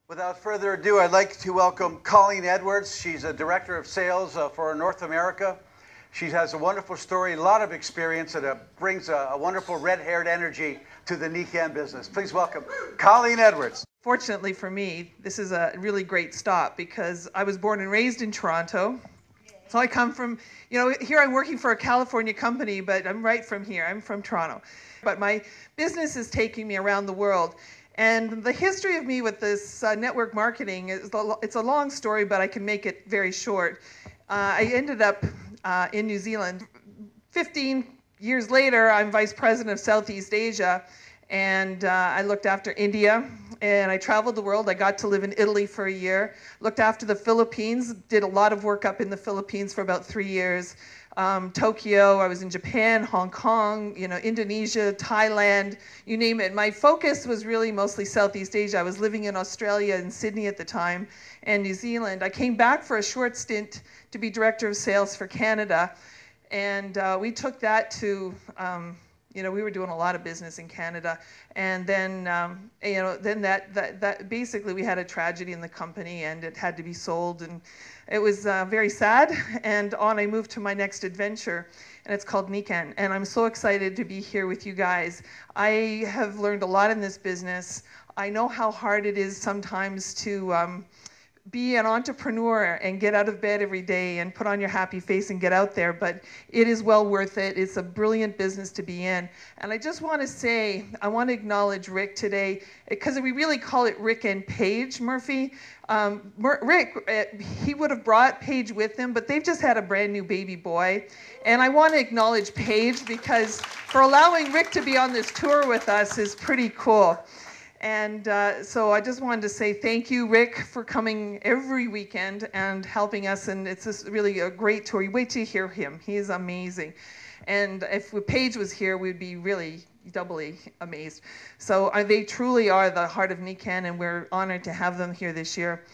Without further ado, I'd like to welcome Colleen Edwards. She's a Director of Sales for North America. She has a wonderful story, a lot of experience, and brings a wonderful red-haired energy to the Nikken business. Please welcome Colleen Edwards. Fortunately for me, this is a really great stop because I was born and raised in Toronto. So I come from, here I'm working for a California company, but I'm right from here. I'm from Toronto. But my business is taking me around the world. And the history of me with this network marketing, it's a long story, but I can make it very short. I ended up in New Zealand. 15 years later, I'm Vice President of Southeast Asia, and I looked after India, and I traveled the world. I got to live in Italy for a year, looked after the Philippines, did a lot of work up in the Philippines for about 3 years. Tokyo, I was in Japan, Hong Kong, Indonesia, Thailand, you name it. My focus was really mostly Southeast Asia. I was living in Australia and Sydney at the time, and New Zealand. I came back for a short stint to be Director of Sales for Canada, and we took that to, we were doing a lot of business in Canada, and then, then that basically we had a tragedy in the company, and it had to be sold, and it was very sad. And I moved to my next adventure, and it's called Nikken, and I'm so excited to be here with you guys. I have learned a lot in this business. I know how hard it is sometimes to be an entrepreneur and get out of bed every day and put on your happy face and get out there, but it is well worth it. It's a brilliant business to be in. And I just want to say, I want to acknowledge Rick today, because we really call it Rick and Paige Murphy. Rick, he would have brought Paige with him, but they've just had a brand new baby boy. And I want to acknowledge Paige, because for allowing Rick to be on this tour with us is pretty cool. And so I just wanted to say thank you, Rick, for coming every weekend and helping us. And it's just really a great tour. You wait till you hear him. He is amazing. And if Paige was here, we'd be really doubly amazed. So they truly are the heart of Nikken, and we're honored to have them here this year.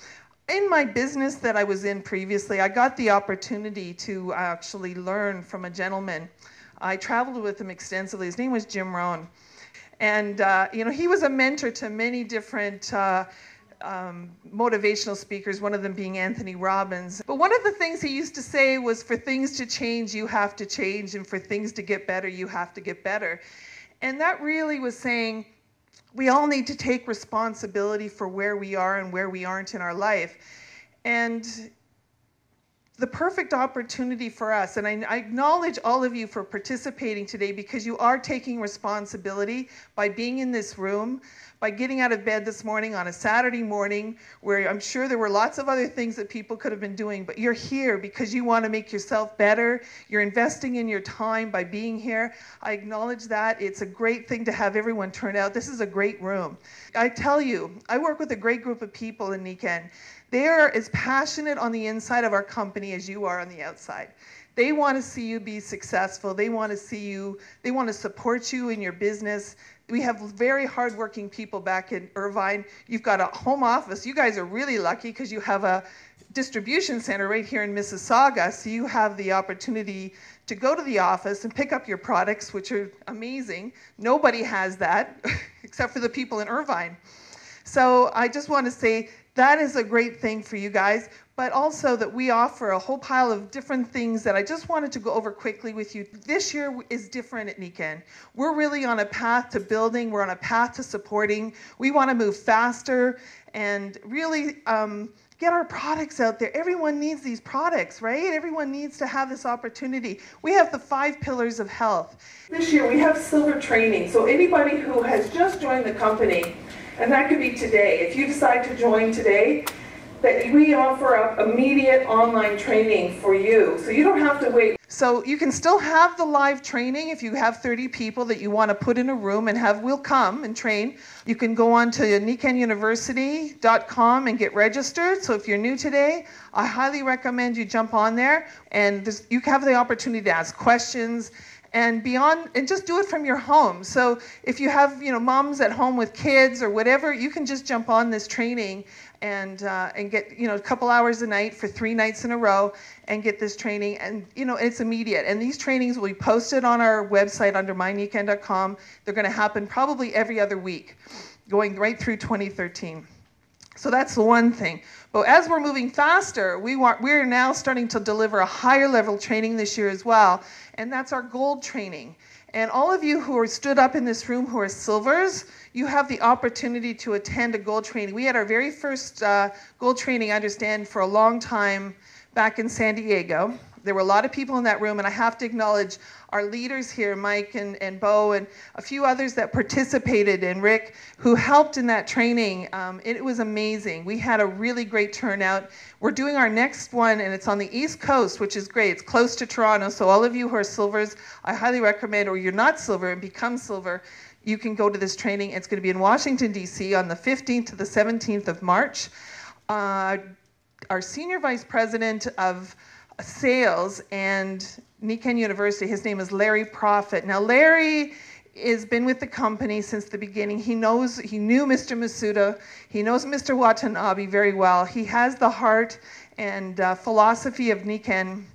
In my business that I was in previously, I got the opportunity to actually learn from a gentleman. I traveled with him extensively. His name was Jim Rohn. And, he was a mentor to many different motivational speakers, one of them being Anthony Robbins. But one of the things he used to say was, for things to change, you have to change, and for things to get better, you have to get better. And that really was saying we all need to take responsibility for where we are and where we aren't in our life. And the perfect opportunity for us, and I acknowledge all of you for participating today, because you are taking responsibility by being in this room, by getting out of bed this morning on a Saturday morning, where I'm sure there were lots of other things that people could have been doing, but you're here because you want to make yourself better. You're investing in your time by being here. I acknowledge that. It's a great thing to have everyone turn out. This is a great room. I tell you, I work with a great group of people in Nikken. They are as passionate on the inside of our company as you are on the outside. They want to see you be successful. They want to support you in your business. We have very hardworking people back in Irvine. You've got a home office. You guys are really lucky because you have a distribution center right here in Mississauga, so you have the opportunity to go to the office and pick up your products, which are amazing. Nobody has that except for the people in Irvine. So I just want to say that is a great thing for you guys, but also that we offer a whole pile of different things that I just wanted to go over quickly with you. This year is different at Nikken. We're really on a path to building. We're on a path to supporting. We want to move faster and really get our products out there. Everyone needs these products, right? Everyone needs to have this opportunity. We have the 5 pillars of health. This year we have silver training. So anybody who has just joined the company, and that could be today. If you decide to join today, that we offer up immediate online training for you. So you don't have to wait. So you can still have the live training if you have 30 people that you want to put in a room and we'll come and train. You can go on to nikkenuniversity.com and get registered. So if you're new today, I highly recommend you jump on there, and you have the opportunity to ask questions and beyond, and just do it from your home. So if you have, moms at home with kids or whatever, you can just jump on this training and get, a couple hours a night for 3 nights in a row and get this training. And, it's immediate. And these trainings will be posted on our website under mynikken.com. They're going to happen probably every other week, going right through 2013. So that's the one thing. But as we're moving faster, we're now starting to deliver a higher level training this year as well, and that's our gold training. And all of you who are stood up in this room who are silvers, you have the opportunity to attend a gold training. We had our very first gold training, I understand, for a long time back in San Diego. There were a lot of people in that room, and I have to acknowledge our leaders here, Mike and Bo, and a few others that participated, and Rick, who helped in that training. It was amazing. We had a really great turnout. We're doing our next one, and it's on the East Coast, which is great. It's close to Toronto, so all of you who are silvers, I highly recommend, or you're not silver and become silver, you can go to this training. It's going to be in Washington, D.C. on the 15th to the 17th of March. Our Senior Vice President of Sales and Nikken University, his name is Larry Prophet. Now Larry has been with the company since the beginning. He knew Mr. Masuda, he knows Mr. Watanabe very well. He has the heart and philosophy of Nikken.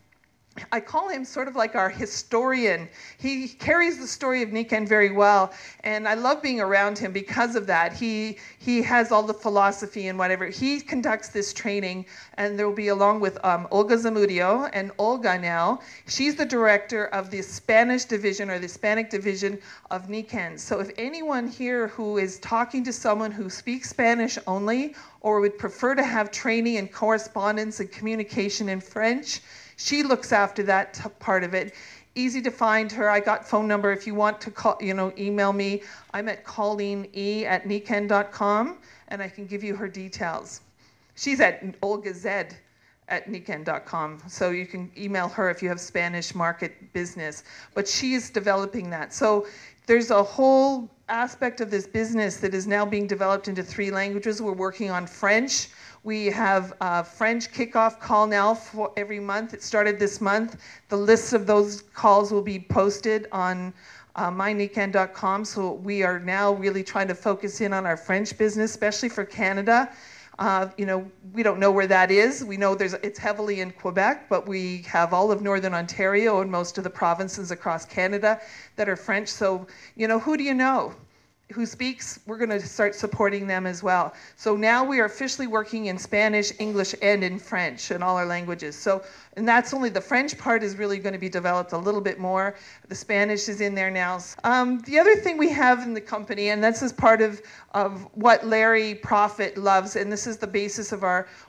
I call him sort of like our historian. He carries the story of Nikken very well, and I love being around him because of that. He has all the philosophy and whatever. He conducts this training, and there will be along with Olga Zamudio, and Olga now, she's the director of the Spanish division or the Hispanic division of Nikken. So if anyone here who is talking to someone who speaks Spanish only or would prefer to have training and correspondence and communication in French, she looks after that part of it. Easy to find her. I got phone number if you want to call, email me. I'm at colleen@nikken.com, and I can give you her details. She's at olgaz@nikken.com, so you can email her if you have Spanish market business. But she is developing that. So there's a whole aspect of this business that is now being developed into 3 languages. We're working on French. We have a French kickoff call now for every month. It started this month. The list of those calls will be posted on mynikken.com. So we are now really trying to focus in on our French business, especially for Canada. We don't know where that is. We know it's heavily in Quebec, but we have all of Northern Ontario and most of the provinces across Canada that are French. So, who do you know who speaks? We're going to start supporting them as well. So now we are officially working in Spanish, English, and in French in all our languages. So, and that's only the French part is really going to be developed a little bit more. The Spanish is in there now. The other thing we have in the company, and this is part of what Larry Prophet loves, and this is the basis of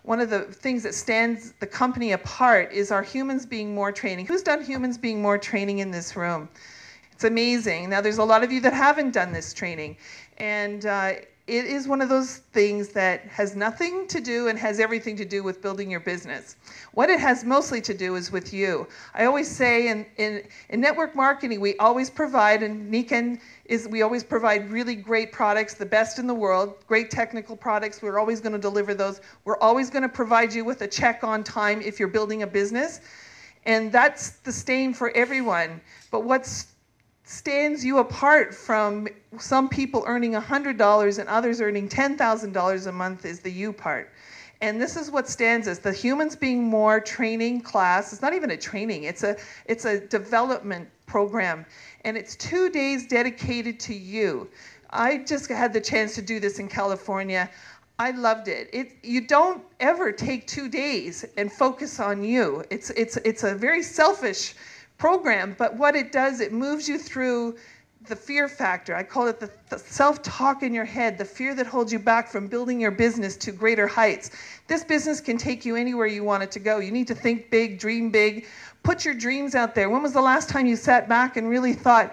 one of the things that stands the company apart is our humans being more training. Who's done humans being more training in this room? It's amazing. Now, there's a lot of you that haven't done this training, and it is one of those things that has nothing to do and has everything to do with building your business. What it has mostly to do is with you. I always say in network marketing, we always provide, and Nikken we always provide really great products, the best in the world, great technical products. We're always going to deliver those. We're always going to provide you with a check on time if you're building a business, and that's the same for everyone. But what's stands you apart from some people earning $100 and others earning $10,000 a month is the you part. And this is what stands us. The humans being more training class. It's not even a training. It's a development program. And it's 2 days dedicated to you. I just had the chance to do this in California. I loved it. You don't ever take 2 days and focus on you. It's a very selfish program, but what it does, it moves you through the fear factor. I call it the self-talk in your head, the fear that holds you back from building your business to greater heights. This business can take you anywhere you want it to go. You need to think big, dream big, put your dreams out there. When was the last time you sat back and really thought,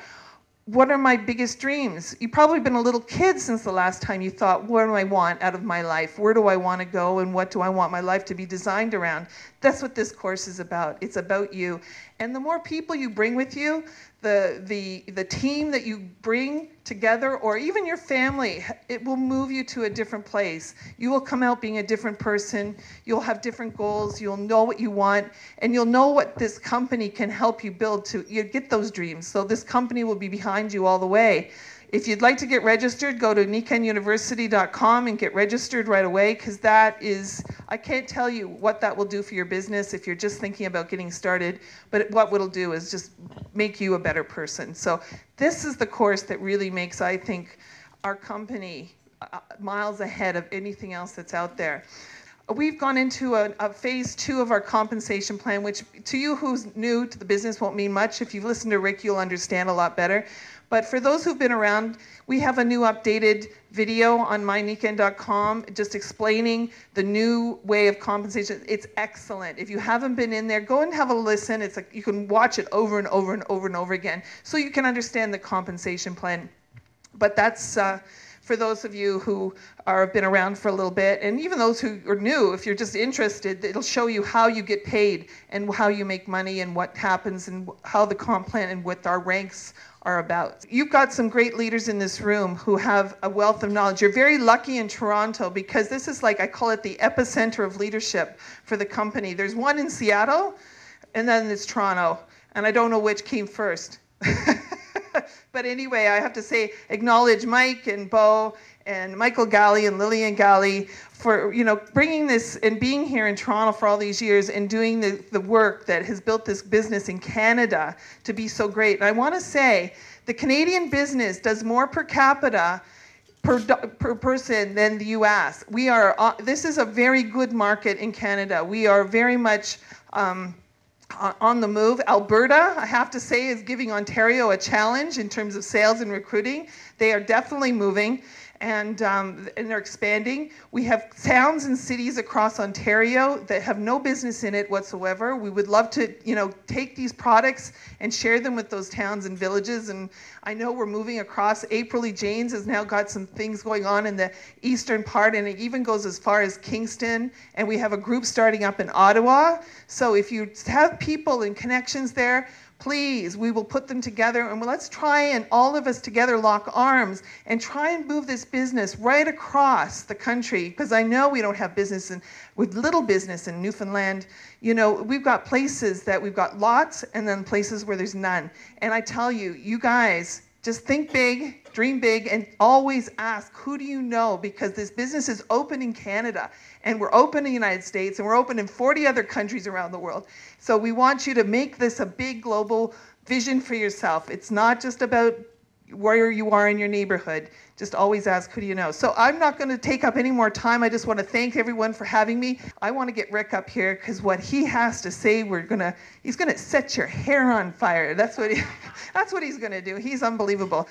what are my biggest dreams? You've probably been a little kid since the last time you thought, what do I want out of my life? Where do I want to go, and what do I want my life to be designed around? That's what this course is about. It's about you. And the more people you bring with you, the team that you bring together, or even your family, it will move you to a different place. You will come out being a different person. You'll have different goals. You'll know what you want, and you'll know what this company can help you build to you get those dreams. So this company will be behind you all the way. If you'd like to get registered, go to nikkenuniversity.com and get registered right away, because that is, I can't tell you what that will do for your business if you're just thinking about getting started, but what it'll do is just make you a better person. So this is the course that really makes, I think, our company miles ahead of anything else that's out there. We've gone into a phase 2 of our compensation plan, which to you who's new to the business won't mean much. If you've listened to Rick, you'll understand a lot better. But for those who've been around, we have a new updated video on mynikken.com just explaining the new way of compensation. It's excellent. If you haven't been in there, go and have a listen. It's like you can watch it over and over and over and over again so you can understand the compensation plan. But that's for those of you who have been around for a little bit, and even those who are new, if you're just interested, it'll show you how you get paid and how you make money and what happens and how the comp plan and what our ranks are about. You've got some great leaders in this room who have a wealth of knowledge. You're very lucky in Toronto because this is like, I call it the epicenter of leadership for the company. There's one in Seattle, and then there's Toronto, and I don't know which came first. But anyway, I have to say, acknowledge Mike and Bo and Michael Galley and Lillian Galley for bringing this and being here in Toronto for all these years and doing the work that has built this business in Canada to be so great. And I want to say, the Canadian business does more per capita per person than the U.S. We are. This is a very good market in Canada. We are very much on the move. Alberta, I have to say, is giving Ontario a challenge in terms of sales and recruiting. They are definitely moving, and they're expanding. We have towns and cities across Ontario that have no business in it whatsoever. We would love to, take these products and share them with those towns and villages. And I know we're moving across. April E. Janes has now got some things going on in the eastern part, and it even goes as far as Kingston. And we have a group starting up in Ottawa. So if you have people and connections there, please, we will put them together, and let's try and all of us together lock arms and try and move this business right across the country, because I know we don't have business with little business in Newfoundland. We've got places that we've got lots and then places where there's none. And I tell you, you guys, just think big, dream big, and always ask, who do you know? Because this business is open in Canada, and we're open in the United States, and we're open in 40 other countries around the world. So we want you to make this a big global vision for yourself. It's not just about where you are in your neighborhood. Just always ask, who do you know? So I'm not going to take up any more time. I just want to thank everyone for having me. I want to get Rick up here because what he has to say, he's going to set your hair on fire. That's what he's going to do. He's unbelievable.